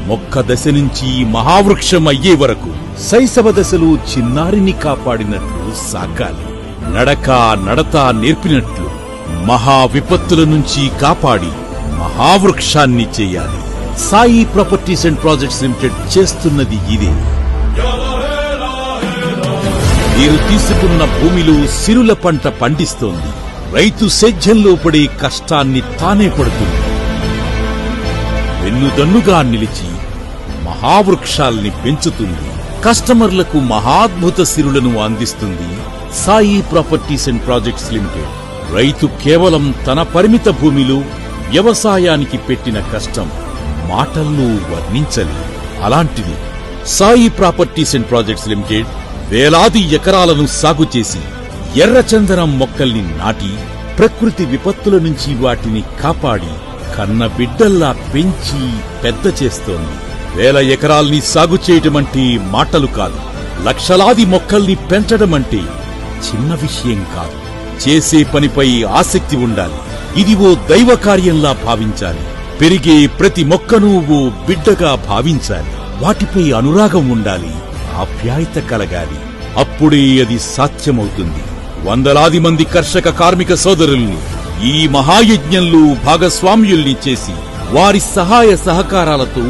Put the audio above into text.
మొక్క దశ నుంచి మహావృక్షం అయ్యే వరకు శైశవ దశలో చిన్నారిని కాపాడినట్లు సాగాలి. నడత నేర్పినట్లు మహా విపత్తుల నుంచి కాపాడి మహావృక్షాన్ని చేయాలి. Sai properties and projects limited చేస్తున్నది ఇదే. మీరు తీసుకున్న భూమిలో సిరుల పంట పండిస్తోంది. రైతు సేద్యంలో పడే కష్టాన్ని తానే పడుతుంది. వెన్నుదన్నుగా నిలిచి మహావృక్షాల్ని పెంచుతుంది. కస్టమర్లకు మహాద్భుత సిరులను అందిస్తుంది Sai properties and projects limited. రైతు కేవలం తన పరిమిత భూమిలో వ్యవసాయానికి పెట్టిన కష్టం మాటల్లో వర్ణించలేదు. అలాంటిది Sai properties and projects limited వేలాది ఎకరాలను సాగు చేసి ఎర్రచందనం మొక్కల్ని నాటి ప్రకృతి విపత్తుల నుంచి వాటిని కాపాడి కన్న బిడ్డల్లా పెంచి పెద్ద చేస్తోంది. వేల ఎకరాల్ని సాగు చేయటమంటే మాటలు కాదు. లక్షలాది మొక్కల్ని పెంచడమంటే చిన్న విషయం కాదు. చేసే పనిపై ఆసక్తి ఉండాలి. ఇది ఓ దైవ కార్యంలా భావించాలి. పెరిగే ప్రతి మొక్కను ఓ బిడ్డగా భావించాలి. వాటిపై అనురాగం ఉండాలి, ఆప్యాయత కలగాలి. అప్పుడే అది సాధ్యమవుతుంది. వందలాది మంది కర్షక కార్మిక సోదరుల్ని ఈ మహాయజ్ఞంలో భాగస్వామ్యుల్ని చేసి వారి సహాయ సహకారాలతో